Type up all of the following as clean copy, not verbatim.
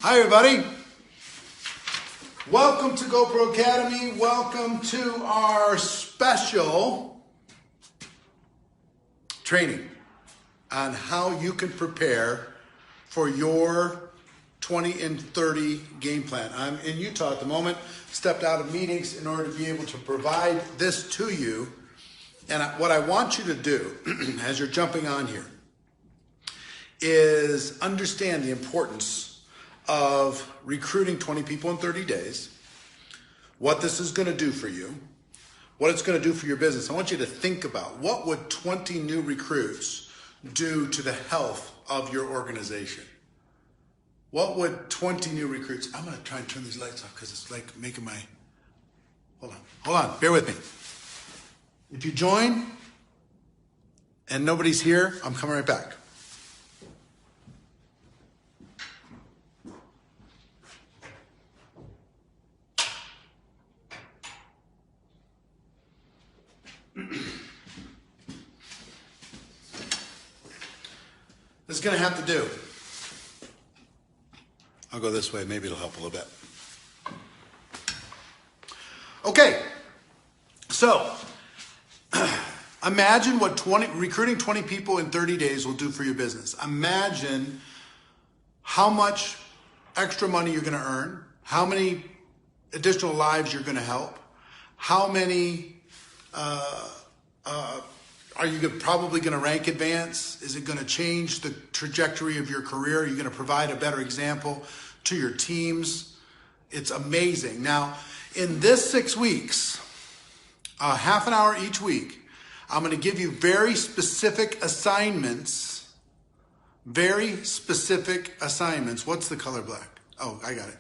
Hi everybody. Welcome to GoPro Academy. Welcome to our special training on how you can prepare for your 20 and 30 game plan. I'm in Utah at the moment, stepped out of meetings in order to be able to provide this to you. And what I want you to do as you're jumping on here is understand the importance of recruiting 20 people in 30 days, what this is going to do for you, what it's going to do for your business. I want you to think about what would 20 new recruits do to the health of your organization. What would 20 new recruits, I'm going to try and turn these lights off because it's like making my, hold on, bear with me. If you join and nobody's here, I'm coming right back. This is going to have to do. I'll go this way. Maybe it'll help a little bit. Okay. So, imagine what recruiting 20 people in 30 days will do for your business. Imagine how much extra money you're going to earn, how many additional lives you're going to help, how many are you probably going to rank advance? Is it going to change the trajectory of your career? Are you going to provide a better example to your teams? It's amazing. Now, in this 6 weeks, half an hour each week, I'm going to give you very specific assignments. Very specific assignments. What's the color black? Oh, I got it.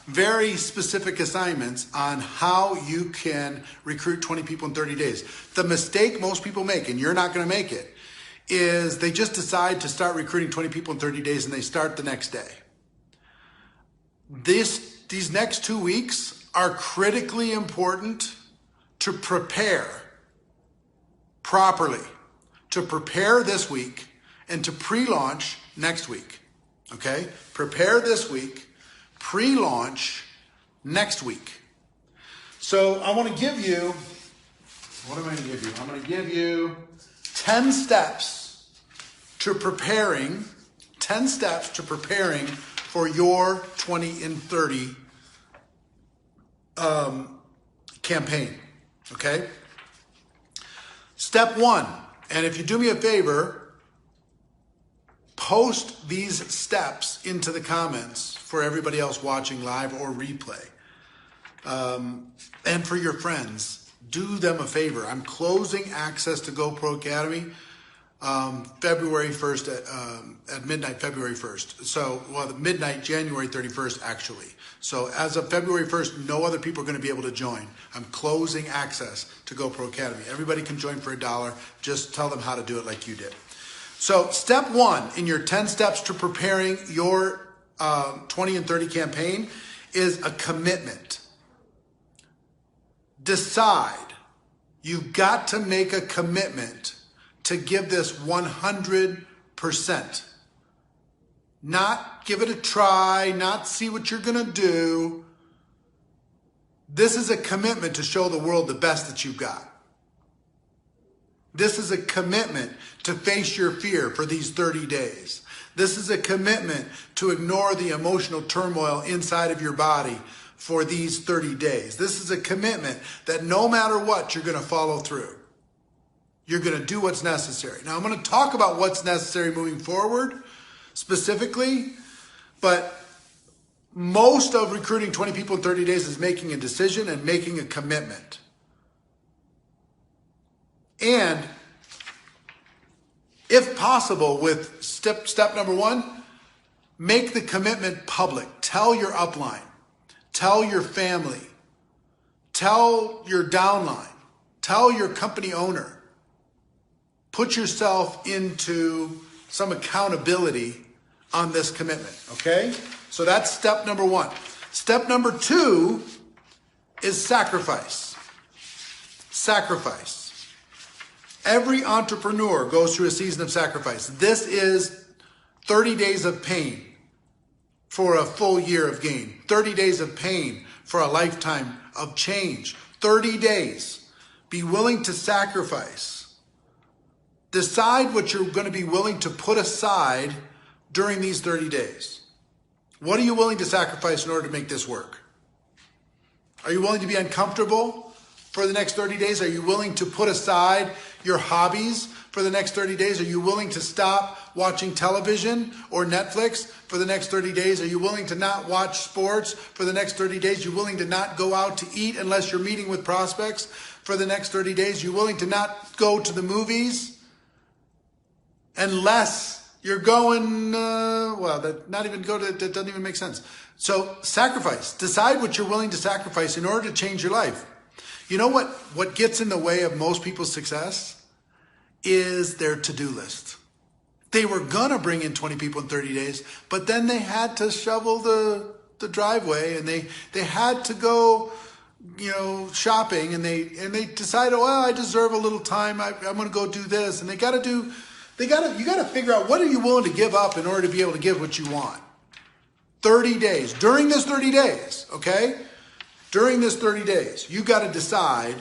Very specific assignments on how you can recruit 20 people in 30 days. The mistake most people make, and you're not going to make it, is they just decide to start recruiting 20 people in 30 days and they start the next day. These next 2 weeks are critically important to prepare properly, to prepare this week and to pre-launch next week. Okay? Prepare this week. Pre-launch next week. So I want to give you, what am I going to give you? I'm going to give you 10 steps to preparing, 10 steps to preparing for your 20 and 30 campaign. Okay? Step 1, and if you do me a favor, post these steps into the comments for everybody else watching live or replay. And for your friends, do them a favor. I'm closing access to GoPro Academy February 1st at midnight, February 1st. So, midnight, January 31st, actually. So as of February 1st, no other people are going to be able to join. I'm closing access to GoPro Academy. Everybody can join for $1. Just tell them how to do it like you did. So step 1 in your 10 steps to preparing your 20 and 30 campaign is a commitment. Decide. You've got to make a commitment to give this 100%. Not give it a try, not see what you're going to do. This is a commitment to show the world the best that you've got. This is a commitment to face your fear for these 30 days. This is a commitment to ignore the emotional turmoil inside of your body for these 30 days. This is a commitment that no matter what, you're going to follow through. You're going to do what's necessary. Now, I'm going to talk about what's necessary moving forward specifically, but most of recruiting 20 people in 30 days is making a decision and making a commitment. And if possible, with step number 1, make the commitment public. Tell your upline, tell your family, tell your downline, tell your company owner. Put yourself into some accountability on this commitment, okay? So that's step number 1. Step number 2 is sacrifice. Sacrifice. Every entrepreneur goes through a season of sacrifice. This is 30 days of pain. for a full year of gain. 30 days of pain for a lifetime of change. 30 days. Be willing to sacrifice. Decide what you're going to be willing to put aside during these 30 days. What are you willing to sacrifice in order to make this work? Are you willing to be uncomfortable for the next 30 days? Are you willing to put aside your hobbies for the next 30 days? Are you willing to stop watching television or Netflix for the next 30 days? Are you willing to not watch sports for the next 30 days? Are you willing to not go out to eat unless you're meeting with prospects for the next 30 days? Are you willing to not go to the movies unless you're going, that doesn't even make sense. So sacrifice. Decide what you're willing to sacrifice in order to change your life. You know what gets in the way of most people's success is their to-do list. They were going to bring in 20 people in 30 days, but then they had to shovel the driveway, and they had to go, shopping, and they decided, well, I deserve a little time. I'm going to go do this. And you got to figure out, what are you willing to give up in order to be able to give what you want? 30 days. During this 30 days, okay? During this 30 days, you got to decide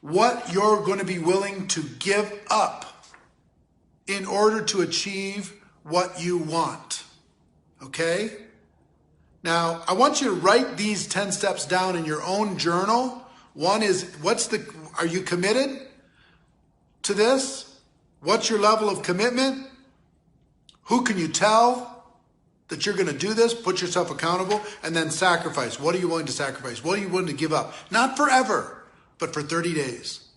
what you're going to be willing to give up in order to achieve what you want. Okay? Now, I want you to write these 10 steps down in your own journal. One is, are you committed to this? What's your level of commitment? Who can you tell that you're going to do this? Put yourself accountable. And then sacrifice. What are you willing to sacrifice? What are you willing to give up? Not forever, but for 30 days.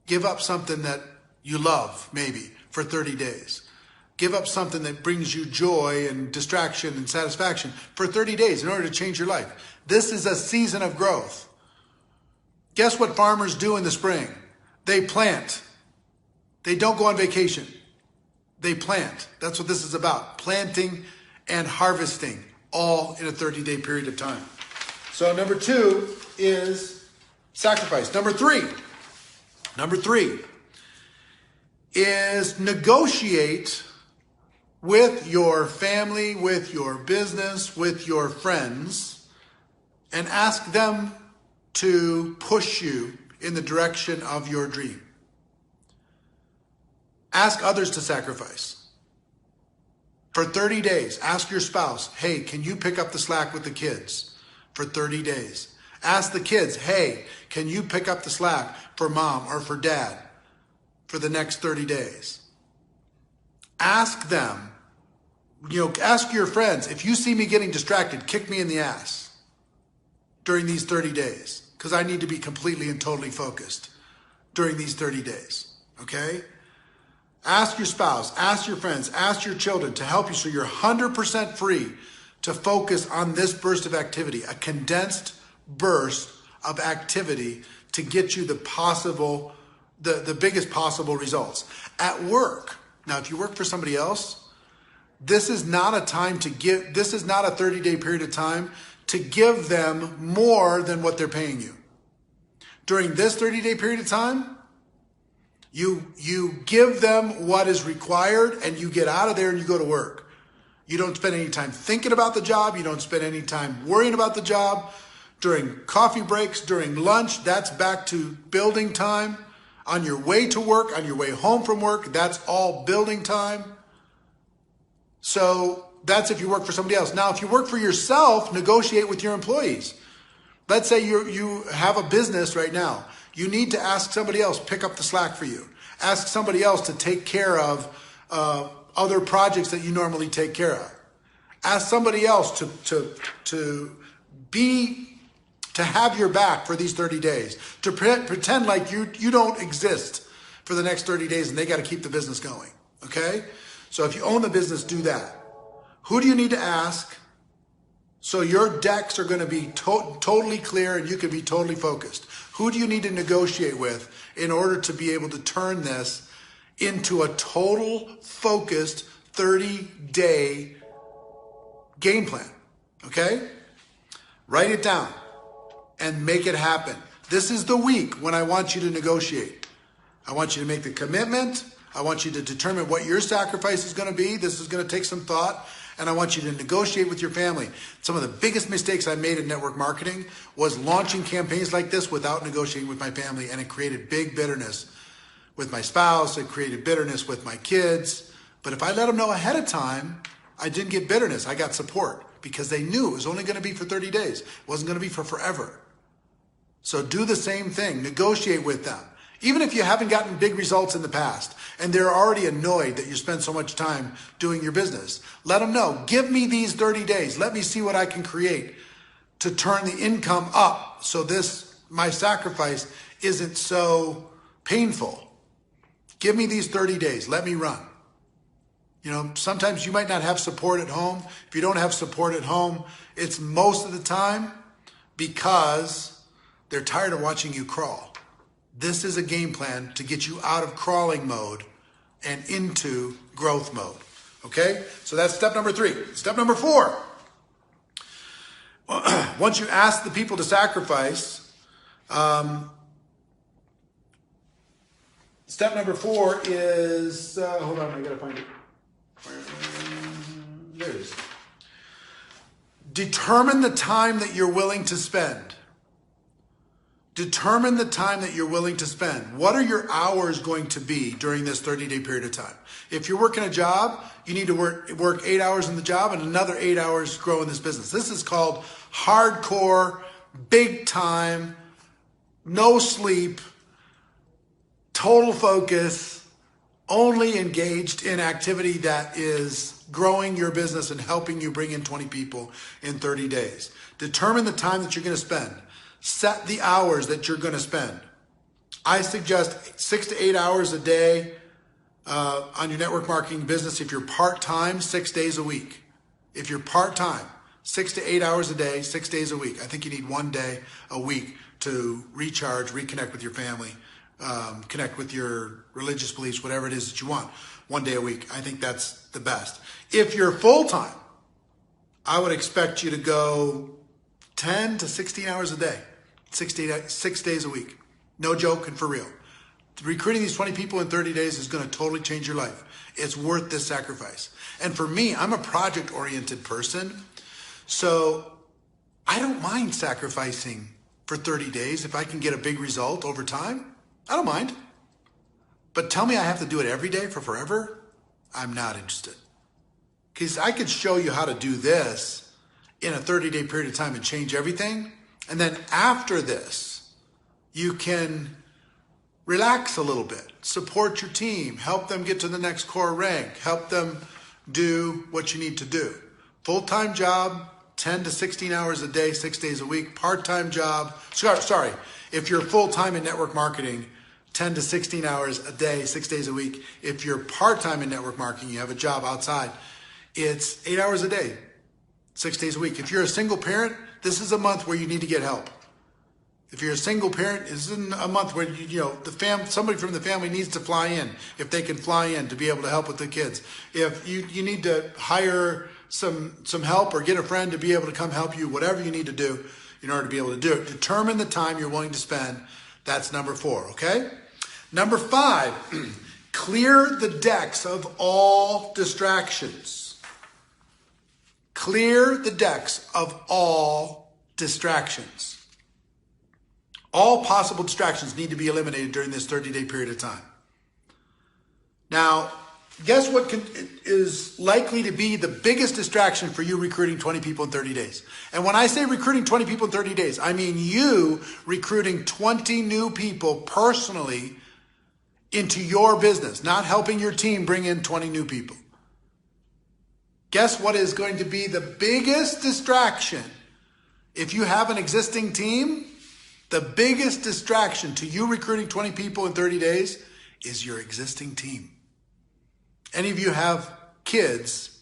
Give up something that you love, maybe, for 30 days. Give up something that brings you joy and distraction and satisfaction for 30 days in order to change your life. This is a season of growth. Guess what farmers do in the spring? They plant. They don't go on vacation. They plant. That's what this is about. Planting and harvesting, all in a 30-day period of time. So number 2 is sacrifice. Number three is negotiate with your family, with your business, with your friends, and ask them to push you in the direction of your dream. Ask others to sacrifice. For 30 days, ask your spouse, hey, can you pick up the slack with the kids for 30 days? Ask the kids, hey, can you pick up the slack for mom or for dad for the next 30 days? Ask them, ask your friends, if you see me getting distracted, kick me in the ass during these 30 days, because I need to be completely and totally focused during these 30 days, okay? Ask your spouse, ask your friends, ask your children to help you so you're 100% free to focus on this burst of activity, a condensed burst of activity to get you the biggest possible results. At work, now if you work for somebody else, this is not a 30-day period of time to give them more than what they're paying you. During this 30-day period of time, you give them what is required, and you get out of there and you go to work. You don't spend any time thinking about the job. You don't spend any time worrying about the job. During coffee breaks, during lunch, that's back to building time. On your way to work, on your way home from work, that's all building time. So that's if you work for somebody else. Now, if you work for yourself, negotiate with your employees. Let's say you have a business right now. You need to ask somebody else, pick up the slack for you. Ask somebody else to take care of other projects that you normally take care of. Ask somebody else to have your back for these 30 days. To pretend like you don't exist for the next 30 days and they got to keep the business going. Okay? So if you own the business, do that. Who do you need to ask so your decks are going to be totally clear and you can be totally focused? Who do you need to negotiate with in order to be able to turn this into a total focused 30-day game plan? Okay? Write it down and make it happen. This is the week when I want you to negotiate. I want you to make the commitment. I want you to determine what your sacrifice is going to be. This is going to take some thought. and I want you to negotiate with your family. Some of the biggest mistakes I made in network marketing was launching campaigns like this without negotiating with my family, and it created big bitterness with my spouse. It created bitterness with my kids. But if I let them know ahead of time, I didn't get bitterness. I got support because they knew it was only going to be for 30 days. It wasn't going to be for forever. So do the same thing. Negotiate with them. Even if you haven't gotten big results in the past and they're already annoyed that you spend so much time doing your business, let them know, give me these 30 days. Let me see what I can create to turn the income up so my sacrifice isn't so painful. Give me these 30 days. Let me run. Sometimes you might not have support at home. If you don't have support at home, it's most of the time because they're tired of watching you crawl. This is a game plan to get you out of crawling mode and into growth mode. Okay? So that's step number 3. Step number 4. Once you ask the people to sacrifice, step number 4 is, hold on, I gotta find it. There it is. Determine the time that you're willing to spend. Determine the time that you're willing to spend. What are your hours going to be during this 30-day period of time? If you're working a job, you need to work 8 hours in the job and another 8 hours growing this business. This is called hardcore, big time, no sleep, total focus, only engaged in activity that is growing your business and helping you bring in 20 people in 30 days. Determine the time that you're going to spend. Set the hours that you're going to spend. I suggest 6 to 8 hours a day on your network marketing business. If you're part-time, 6 days a week. If you're part-time, 6 to 8 hours a day, 6 days a week. I think you need 1 day a week to recharge, reconnect with your family, connect with your religious beliefs, whatever it is that you want. 1 day a week. I think that's the best. If you're full-time, I would expect you to go 10 to 16 hours a day, 6 days a week. No joke and for real. Recruiting these 20 people in 30 days is going to totally change your life. It's worth this sacrifice. And for me, I'm a project-oriented person, so I don't mind sacrificing for 30 days if I can get a big result over time. I don't mind. But tell me I have to do it every day for forever? I'm not interested. Because I could show you how to do this in a 30-day period of time and change everything. And then after this, you can relax a little bit, support your team, help them get to the next core rank, help them do what you need to do. Full-time job, 10 to 16 hours a day, 6 days a week. Part-time job, sorry, if you're full-time in network marketing, 10 to 16 hours a day, 6 days a week. If you're part-time in network marketing, you have a job outside, it's 8 hours a day, 6 days a week. If you're a single parent, this is a month where you need to get help. If you're a single parent, this is a month where somebody from the family needs to fly in, if they can fly in to be able to help with the kids. If you need to hire some help or get a friend to be able to come help you, whatever you need to do in order to be able to do it. Determine the time you're willing to spend. That's number 4, okay? Number 5, clear the decks of all distractions. Clear the decks of all distractions. All possible distractions need to be eliminated during this 30-day period of time. Now, guess what is likely to be the biggest distraction for you recruiting 20 people in 30 days? And when I say recruiting 20 people in 30 days, I mean you recruiting 20 new people personally into your business, not helping your team bring in 20 new people. Guess what is going to be the biggest distraction if you have an existing team? The biggest distraction to you recruiting 20 people in 30 days is your existing team. Any of you have kids,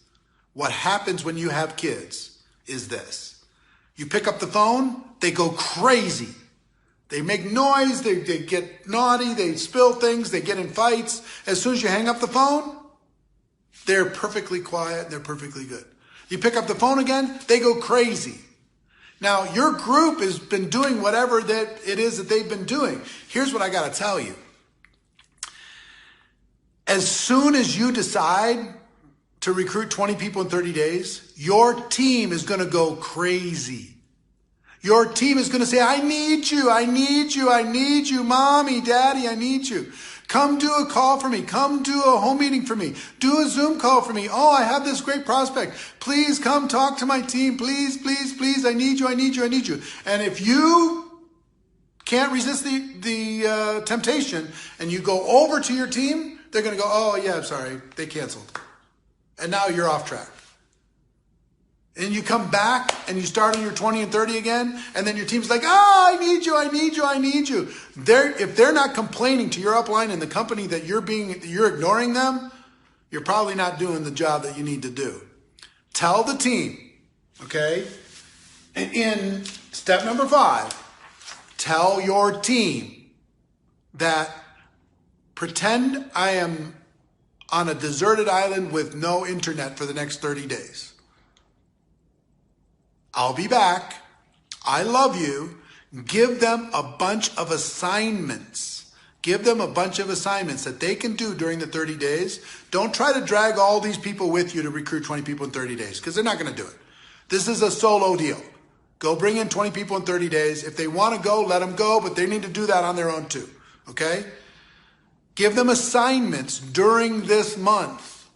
what happens when you have kids is this. You pick up the phone, they go crazy. They make noise, they get naughty, they spill things, they get in fights. As soon as you hang up the phone, they're perfectly quiet, they're perfectly good. You pick up the phone again, they go crazy. Now, your group has been doing whatever that it is that they've been doing. Here's what I got to tell you. As soon as you decide to recruit 20 people in 30 days, your team is going to go crazy. Your team is going to say, I need you, I need you, I need you, mommy, daddy, I need you. Come do a call for me. Come do a home meeting for me. Do a Zoom call for me. Oh, I have this great prospect. Please come talk to my team. Please, please, please. I need you. I need you. I need you. And if you can't resist the temptation and you go over to your team, they're going to go, oh, yeah, I'm sorry. They canceled. And now you're off track. And you come back and you start on your 20 and 30 again, and then your team's like, oh, I need you, I need you, I need you. If they're not complaining to your upline and the company that you're ignoring them, you're probably not doing the job that you need to do. Tell the team, okay? In step number 5, tell your team that pretend I am on a deserted island with no internet for the next 30 days. I'll be back. I love you. Give them a bunch of assignments. Give them a bunch of assignments that they can do during the 30 days. Don't try to drag all these people with you to recruit 20 people in 30 days because they're not going to do it. This is a solo deal. Go bring in 20 people in 30 days. If they want to go, let them go, but they need to do that on their own too. Okay? Give them assignments during this month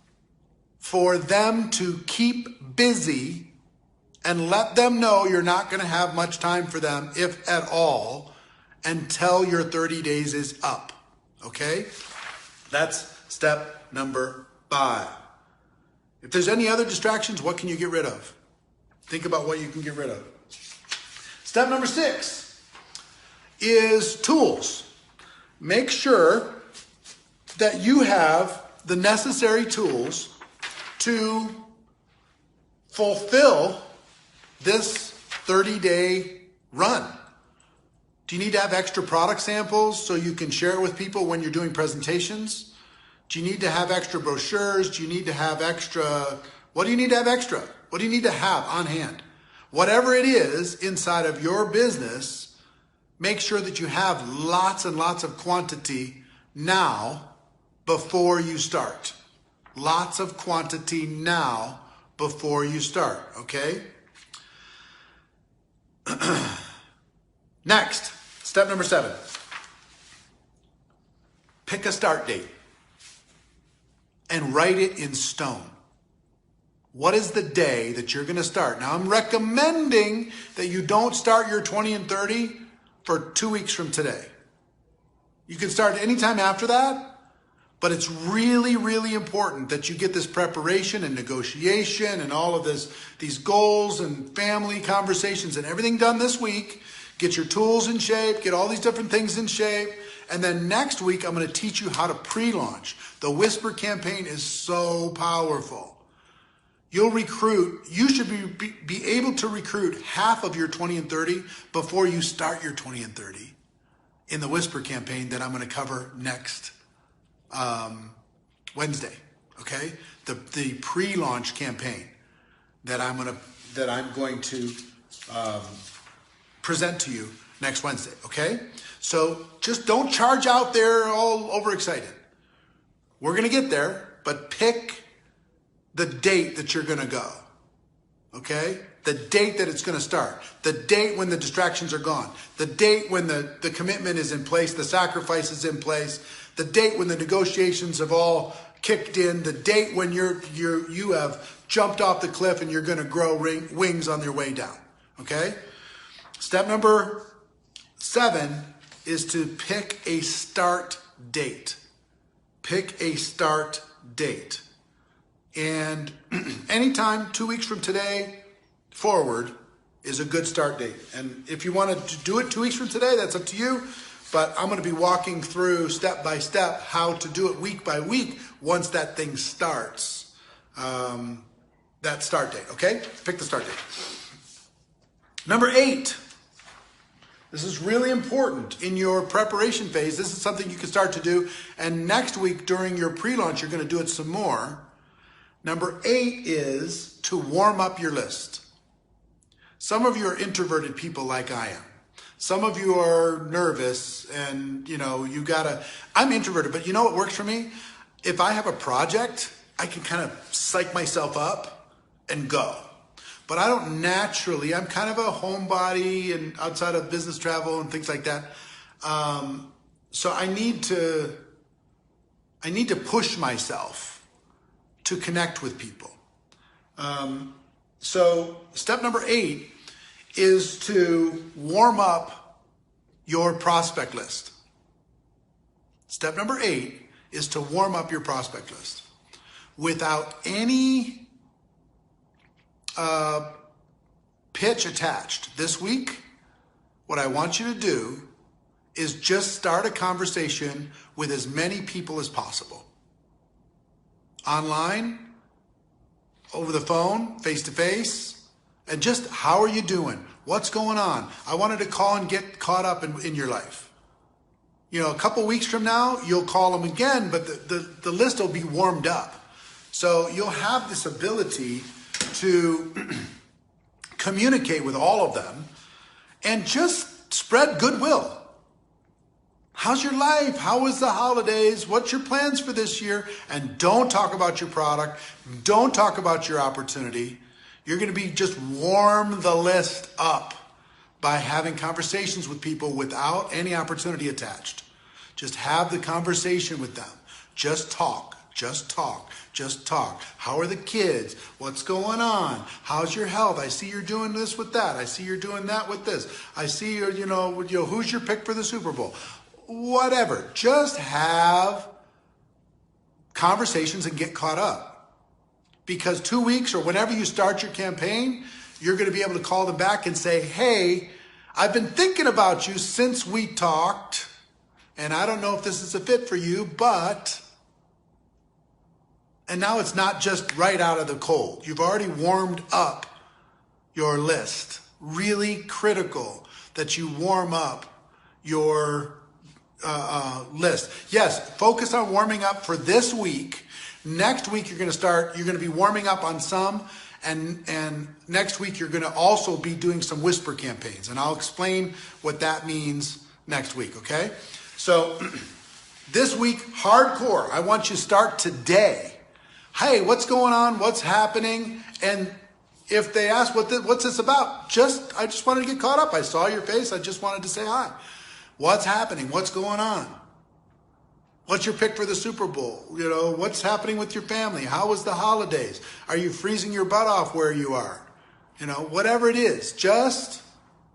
for them to keep busy, and let them know you're not going to have much time for them, if at all, until your 30 days is up. Okay? That's step number 5. If there's any other distractions, what can you get rid of? Think about what you can get rid of. Step number 6 is tools. Make sure that you have the necessary tools to fulfill this 30-day run. Do you need to have extra product samples so you can share it with people when you're doing presentations? Do you need to have extra brochures? Do you need to have extra? What do you need to have extra? What do you need to have on hand? Whatever it is inside of your business, make sure that you have lots and lots of quantity now before you start. Lots of quantity now before you start, okay? Next, step number 7. Pick a start date and write it in stone. What is the day that you're going to start? Now, I'm recommending that you don't start your 20 and 30 for 2 weeks from today. You can start anytime after that, but it's really, really important that you get this preparation and negotiation and all of these goals and family conversations and everything done this week. Get your tools in shape, get all these different things in shape. And then next week, I'm going to teach you how to pre-launch. The Whisper campaign is so powerful. You should be able to recruit half of your 20 and 30 before you start your 20 and 30 in the Whisper campaign that I'm going to cover next Wednesday, okay? The pre-launch campaign that I'm going to present to you next Wednesday, okay? So just don't charge out there all overexcited. We're going to get there, but pick the date that you're going to go, okay? The date that it's going to start, the date when the distractions are gone, the date when the commitment is in place, the sacrifice is in place, the date when the negotiations have all kicked in, the date when you have jumped off the cliff and you're going to grow wings on your way down, okay? Step number 7 is to pick a start date. Pick a start date. And anytime 2 weeks from today forward is a good start date. And if you want to do it 2 weeks from today, that's up to you. But I'm going to be walking through step by step how to do it week by week once that thing starts. That start date, okay? Pick the start date. Number 8. This is really important in your preparation phase. This is something you can start to do. And next week during your pre-launch, you're going to do it some more. Number 8 is to warm up your list. Some of you are introverted people like I am. Some of you are nervous and, I'm introverted, but you know what works for me? If I have a project I can kind of psych myself up and go. But I don't naturally, I'm kind of a homebody and outside of business travel and things like that. So I need to push myself to connect with people. So step number 8 is to warm up your prospect list. Step number 8 is to warm up your prospect list without any pitch attached. This week, what I want you to do is just start a conversation with as many people as possible. Online, over the phone, face to face, and just how are you doing? What's going on? I wanted to call and get caught up in your life. You know, a couple weeks from now, you'll call them again, but the list will be warmed up. So you'll have this ability to communicate with all of them and just spread goodwill. How's your life? How was the holidays? What's your plans for this year? And don't talk about your product. Don't talk about your opportunity. You're going to be just warm the list up by having conversations with people without any opportunity attached. Just have the conversation with them. Just talk. Just talk. Just talk. How are the kids? What's going on? How's your health? I see you're doing this with that. I see you're doing that with this. I see you're, who's your pick for the Super Bowl? Whatever. Just have conversations and get caught up. Because 2 weeks or whenever you start your campaign, you're going to be able to call them back and say, hey, I've been thinking about you since we talked, and I don't know if this is a fit for you, but... And now it's not just right out of the cold. You've already warmed up your list. Really critical that you warm up your list. Yes, focus on warming up for this week. Next week, you're going to be warming up on some. And next week, you're going to also be doing some whisper campaigns. And I'll explain what that means next week, okay? So this week, hardcore. I want you to start today. Hey, what's going on? What's happening? And if they ask what's this about, I just wanted to get caught up. I saw your face. I just wanted to say hi. What's happening? What's going on? What's your pick for the Super Bowl? What's happening with your family? How was the holidays? Are you freezing your butt off where you are? Whatever it is, just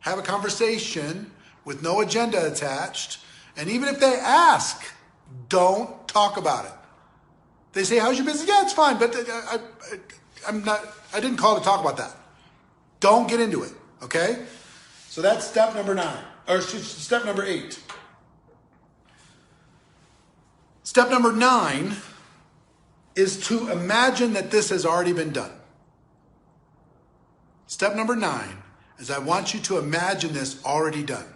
have a conversation with no agenda attached. And even if they ask, don't talk about it. They say, how's your business? Yeah, it's fine, but I didn't call to talk about that. Don't get into it, okay? So that's step number 8. Step number 9 is to imagine that this has already been done. Step number 9 is I want you to imagine this already done.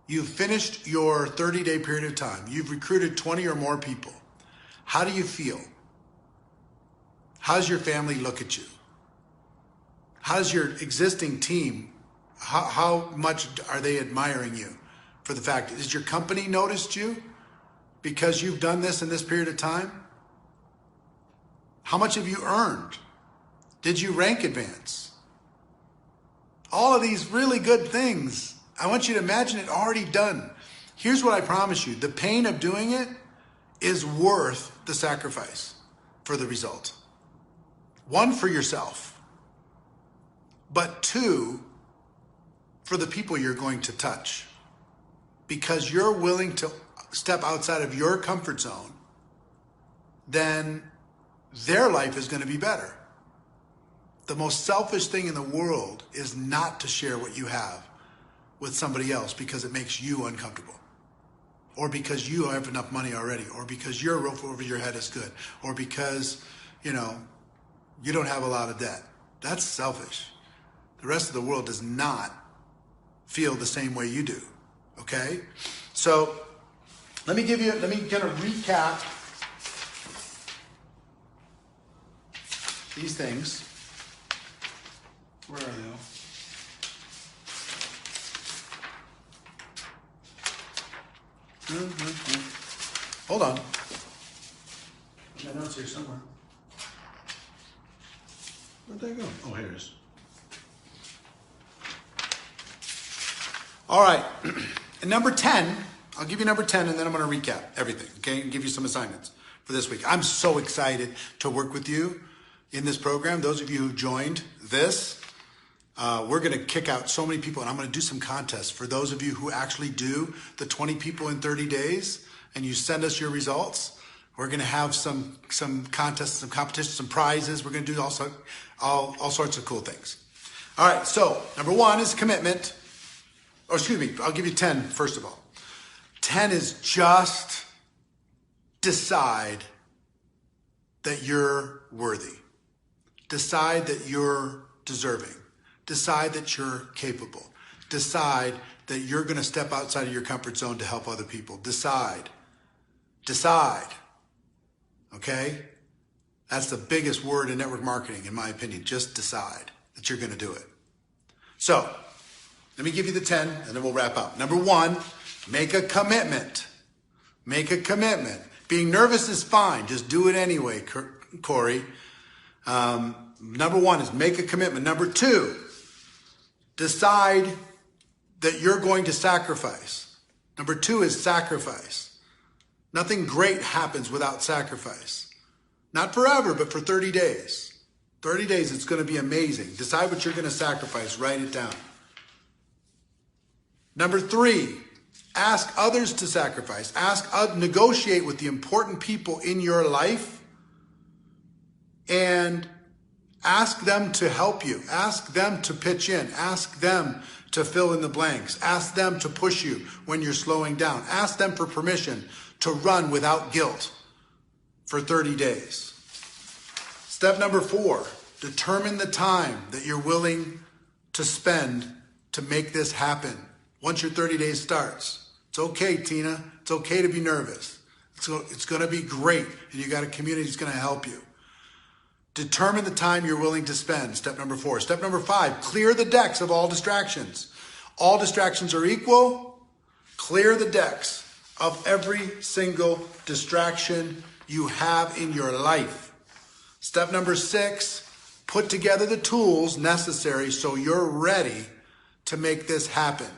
You've finished your 30-day period of time. You've recruited 20 or more people. How do you feel? How does your family look at you? How does your existing team, how much are they admiring you for the fact, has your company noticed you because you've done this in this period of time? How much have you earned? Did you rank advance? All of these really good things. I want you to imagine it already done. Here's what I promise you. The pain of doing it is worth the sacrifice for the result. 1, for yourself, but 2, for the people you're going to touch. Because you're willing to step outside of your comfort zone, then their life is going to be better. The most selfish thing in the world is not to share what you have with somebody else because it makes you uncomfortable. Or because you have enough money already, or because your roof over your head is good, or because, you don't have a lot of debt. That's selfish. The rest of the world does not feel the same way you do, okay? So let me kind of recap these things. Where are they? Hold on. My notes notes here somewhere. Where'd they go? Oh, here it is. All right. And number 10, I'll give you number 10 and then I'm going to recap everything, okay, and give you some assignments for this week. I'm so excited to work with you in this program. Those of you who joined this, we're going to kick out so many people, and I'm going to do some contests for those of you who actually do the 20 people in 30 days and you send us your results. We're going to have some contests, some competitions, some prizes. We're going to do all sorts of cool things. All right, so number 1 is commitment. Or excuse me, I'll give you 10 first of all. 10 is just decide that you're worthy. Decide that you're deserving. Decide that you're capable. Decide that you're going to step outside of your comfort zone to help other people. Decide. Okay? That's the biggest word in network marketing, in my opinion. Just decide that you're going to do it. So, let me give you the 10 and then we'll wrap up. Number 1, make a commitment. Make a commitment. Being nervous is fine. Just do it anyway, Corey. Number 1 is make a commitment. Number 2, decide that you're going to sacrifice. Number 2 is sacrifice. Nothing great happens without sacrifice. Not forever, but for 30 days. 30 days, it's going to be amazing. Decide what you're going to sacrifice. Write it down. Number 3, ask others to sacrifice. Negotiate with the important people in your life and ask them to help you. Ask them to pitch in. Ask them to fill in the blanks. Ask them to push you when you're slowing down. Ask them for permission to run without guilt for 30 days. Step number 4, determine the time that you're willing to spend to make this happen. Once your 30 days starts, it's okay, Tina. It's okay to be nervous. It's going to be great, and you got a community that's going to help you. Determine the time you're willing to spend. Step number 4. Step number 5, clear the decks of all distractions. All distractions are equal. Clear the decks of every single distraction you have in your life. Step number 6, put together the tools necessary so you're ready to make this happen.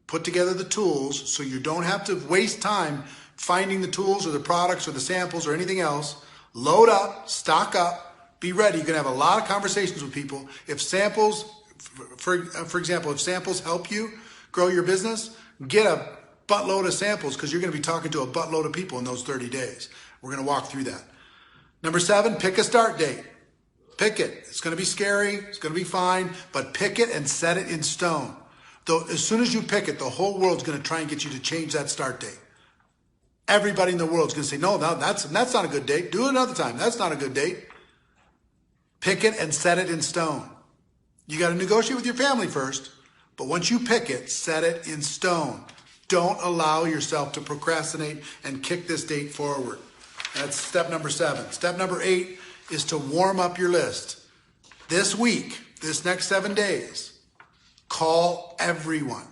Put together the tools so you don't have to waste time finding the tools or the products or the samples or anything else. Load up, stock up, be ready. You're going to have a lot of conversations with people. If samples, for example, if samples help you grow your business, get a buttload of samples because you're going to be talking to a buttload of people in those 30 days. We're going to walk through that. Number 7, pick a start date. Pick it. It's going to be scary. It's going to be fine, but pick it and set it in stone. Though, as soon as you pick it, the whole world's going to try and get you to change that start date. Everybody in the world's going to say, no, that's not a good date. Do it another time. That's not a good date. Pick it and set it in stone. You got to negotiate with your family first, but once you pick it, set it in stone. Don't allow yourself to procrastinate and kick this date forward. That's step number 7. Step number 8 is to warm up your list. This week, this next 7 days, call everyone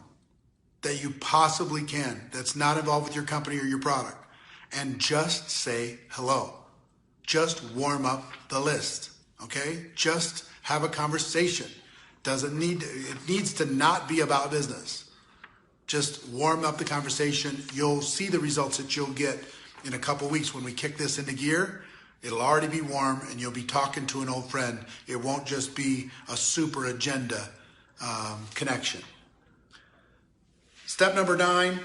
that you possibly can that's not involved with your company or your product and just say hello. Just warm up the list, okay? Just have a conversation. It needs to not be about business. Just warm up the conversation. You'll see the results that you'll get in a couple weeks when we kick this into gear. It'll already be warm and you'll be talking to an old friend. It won't just be a super agenda connection. Step number 9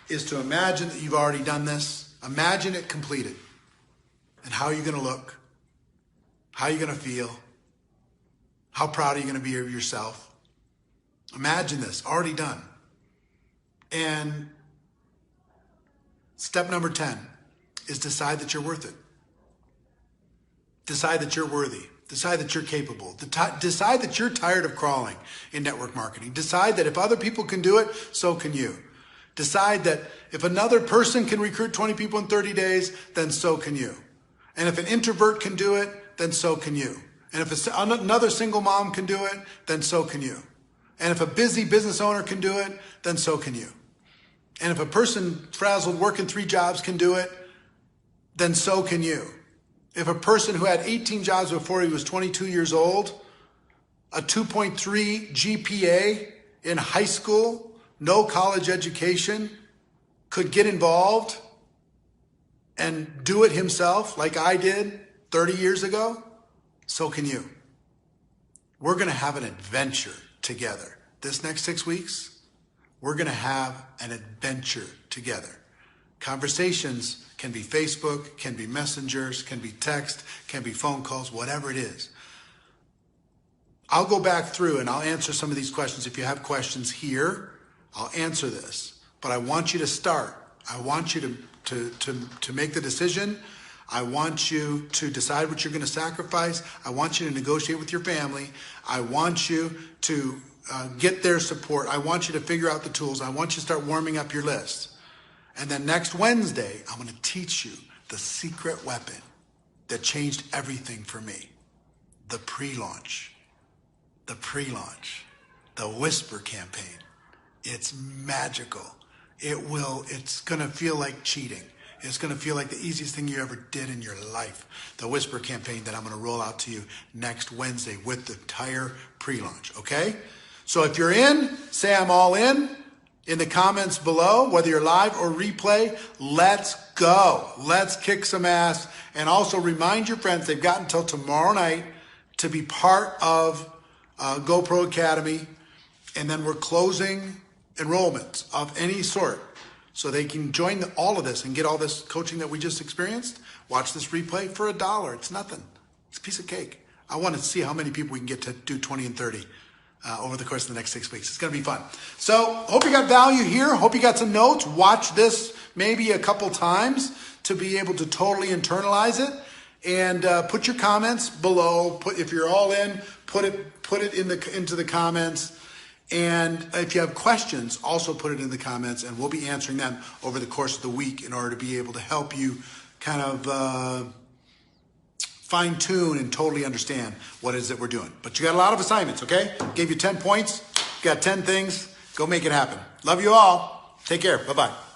is to imagine that you've already done this. Imagine it completed. And how are you going to look? How are you going to feel? How proud are you going to be of yourself? Imagine this, already done. And step number 10 is decide that you're worth it. Decide that you're worthy. Decide that you're capable. Decide that you're tired of crawling in network marketing. Decide that if other people can do it, so can you. Decide that if another person can recruit 20 people in 30 days, then so can you. And if an introvert can do it, then so can you. And if another single mom can do it, then so can you. And if a busy business owner can do it, then so can you. And if a person frazzled working 3 jobs can do it, then so can you. If a person who had 18 jobs before he was 22 years old, a 2.3 GPA in high school, no college education, could get involved and do it himself like I did 30 years ago, so can you. We're going to have an adventure together. This next 6 weeks, we're going to have an adventure together. Conversations can be Facebook, can be messengers, can be text, can be phone calls, whatever it is. I'll go back through and I'll answer some of these questions. If you have questions here, I'll answer this. But I want you to start. I want you to make the decision. I want you to decide what you're going to sacrifice. I want you to negotiate with your family. I want you to get their support. I want you to figure out the tools. I want you to start warming up your list. And then next Wednesday, I'm going to teach you the secret weapon that changed everything for me. The pre-launch. The pre-launch. The Whisper campaign. It's magical. It's going to feel like cheating. It's going to feel like the easiest thing you ever did in your life. The Whisper campaign that I'm going to roll out to you next Wednesday with the entire pre-launch, okay? So if you're in, say I'm all in the comments below, whether you're live or replay. Let's go. Let's kick some ass. And also remind your friends, they've got until tomorrow night to be part of GoPro Academy. And then we're closing enrollments of any sort. So they can join all of this and get all this coaching that we just experienced. Watch this replay for $1. It's nothing. It's a piece of cake. I want to see how many people we can get to do 20 and 30 over the course of the next 6 weeks. It's going to be fun. So hope you got value here. Hope you got some notes. Watch this maybe a couple times to be able to totally internalize it. And put your comments below. If you're all in, put it into the comments. And if you have questions, also put it in the comments, and we'll be answering them over the course of the week in order to be able to help you kind of fine-tune and totally understand what it is that we're doing. But you got a lot of assignments, okay? Gave you 10 points. You got 10 things. Go make it happen. Love you all. Take care. Bye-bye.